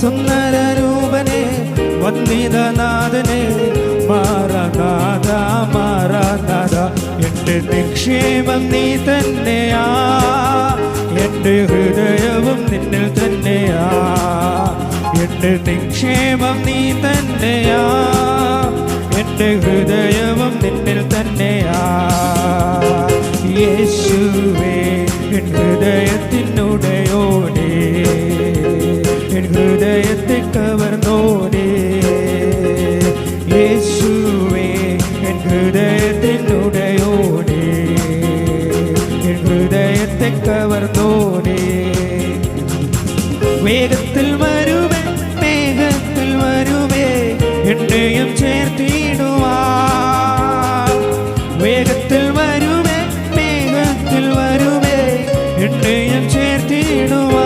സുന്ദരരൂപനെ വന്ദിതനാഥനെ മാറാനാഥ മാറാനാഥ. എൻ്റെ നിക്ഷേപം നീ തന്നെയാ, എൻ്റെ ഹൃദയവും നിന്നിൽ തന്നെയാ. എൻ്റെ നിക്ഷേപം നീ തന്നെയാ, എൻ്റെ ഹൃദയവും നിന്നിൽ തന്നെയാ. യേശുവേ എൻ ഹൃദയത്തിനുടയോനേ, എൻ ഹൃദയത്തെ കവർന്നോനേ. യേശുവേ എൻ ഹൃദയത്തിനുടയോനേ, എൻ ഹൃദയത്തെ കവർന്നോനേ. വേഗത്തിൽ വരുമേ മേഘത്തിൽ വരുമേ എന്നെയും ചേർത്തിടുവാൻ. വേഗത്തിൽ വരുമേ മേഘത്തിൽ വരുമേ എന്നെയും ചേർത്തിടുവാൻ.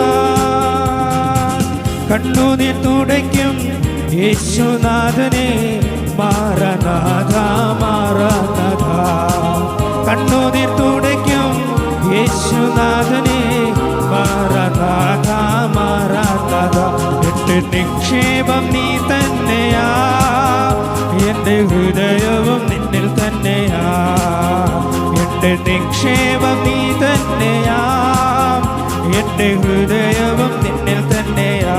കണ്ണുനീർ തുടയ്ക്കും യേശുനാഥനെ മാറാനാഥ മാറാനാഥ. കണ്ണുനീർ തുടയ്ക്കും യേശുനാഥനെ മാറാനാഥ മാറാനാഥ. എൻ്റെ നിക്ഷേപം നീ തന്നെയാ, എൻ്റെ ഹൃദയവും നിന്നിൽ തന്നെയാ. എൻ്റെ നിക്ഷേപം നീ തന്നെയാ, എൻ്റെ ഹൃദയവും നിന്നിൽ തന്നെയാ.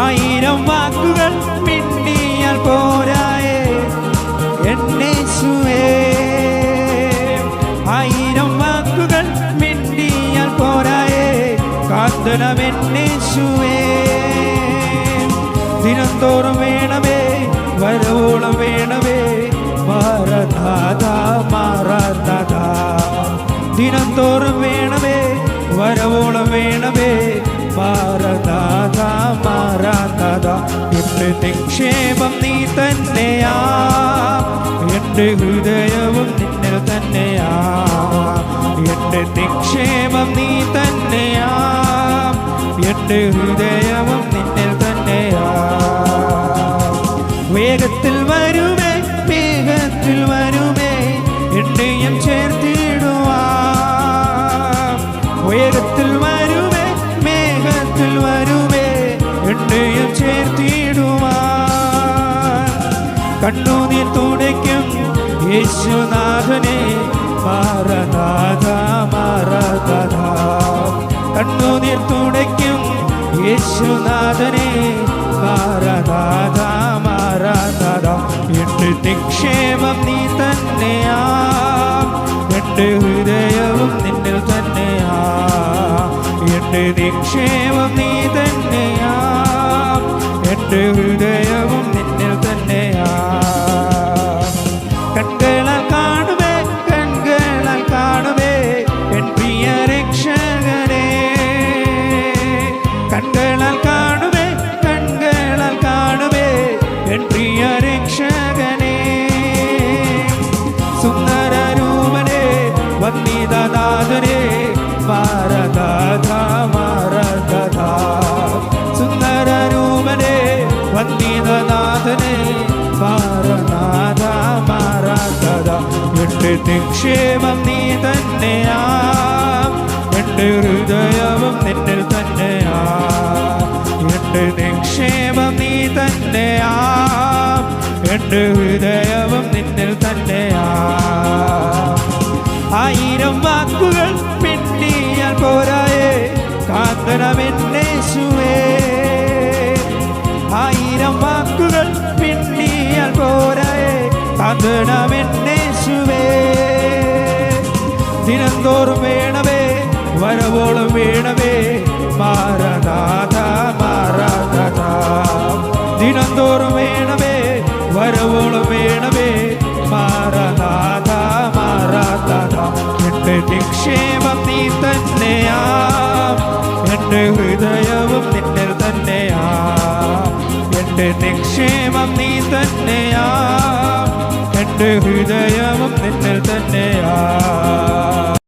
ആയിരം വാക്കുകൾ മിണ്ടിയാൽ പോരായേ എന്നേശുവേ. ആയിരം വാക്കുകൾ മിണ്ടിയാൽ പോരായേ കാന്തനമെന്നേശുവേ. ദിനംതോറും വേണമേ വരവോളം വേണമേ മാറാനാഥ മാറാനാഥ. ദിനംതോറും വേണമേ വരവോളം വേണമേ മാറാനാഥ മാറാനാഥ. എൻ്റെ നിക്ഷേപം നീ തന്നെയാ, എൻ്റെ ഹൃദയവും നിന്നിൽ തന്നെയാ. എൻ്റെ നിക്ഷേപം നീ തന്നെയാ, എൻ്റെ ഹൃദയവും നിന്നിൽ തന്നെയാ. വേഗത്തിൽ വരുമേ മേഘത്തിൽ വരുമേ എന്നെയും ചേർത്തിടുവാൻ. വേഗത്തിൽ വരുമേ മേഘത്തിൽ വരുമേ എന്നെയും ചേർത്തിടുവാൻ. കണ്ണുനീർ തുടയ്ക്കും യേശുനാഥനെ മാറാനാഥ മാറാനാഥ. കണ്ണുനീർ തുടയ്ക്കും യേശുനാഥനെ മാറാനാഥ മാറാനാഥ. എൻ്റെ നിക്ഷേപം നീ തന്നെയാ, എൻ്റെ ഹൃദയവും നിന്നിൽ തന്നെയാ. എൻ്റെ നിക്ഷേപം നീ തന്നെയാ, എൻ്റെ ഹൃദയവും നിന്നിൽ തന്നെയാ. കണ്ണുകളാൽ കാണുമേ കണ്ണുകളാൽ കാണുമേ എൻ പ്രിയ രക്ഷകനെ. കണ്ണുകളാൽ കാണുമേ കണ്ണുകളാൽ കാണുമേ എൻ പ്രിയ രക്ഷകനെ. സുന്ദരരൂപനെ വന്ദിതനാഥനെ മാറാനാഥ മാറാനാഥ. സുന്ദരരൂപനെ വന്ദിതനാഥനെ മാറാനാഥ മാറാനാഥ. എൻ്റെ നിക്ഷേപം നീ തന്നെയാ, എൻ്റെ ഹൃദയവും നിന്നിൽ തന്നെയാ. എൻ്റെ നിക്ഷേപം നീ തന്നെയാ, എൻ്റെ ഹൃദയവും നിന്നിൽ തന്നെയാ. ആയിരം വാക്കുകൾ മിണ്ടിയാൽ പോരായേ കാന്തനമെന്നേശുവേ. ആയിരം വാക്കുകൾ മിണ്ടിയാൽ പോരായേ കാന്തനമെന്നേശുവേ. ദിനംതോറും വേണമേ വരവോളം വേണമേ മാറാനാഥ മാറാനാഥ. ദിനംതോറും വേണമേ വരവോളം വേണമേ മാറാനാഥ മാറാനാഥ. എൻ്റെ നിക്ഷേപം നീ തന്നെയാ, എൻ്റെ ഹൃദയവും നിന്നിൽ തന്നെയാ. എൻ്റെ നിക്ഷേപം നീ തന്നെയാ, എൻ്റെ ഹൃദയവും നിന്നിൽ തന്നെയാ.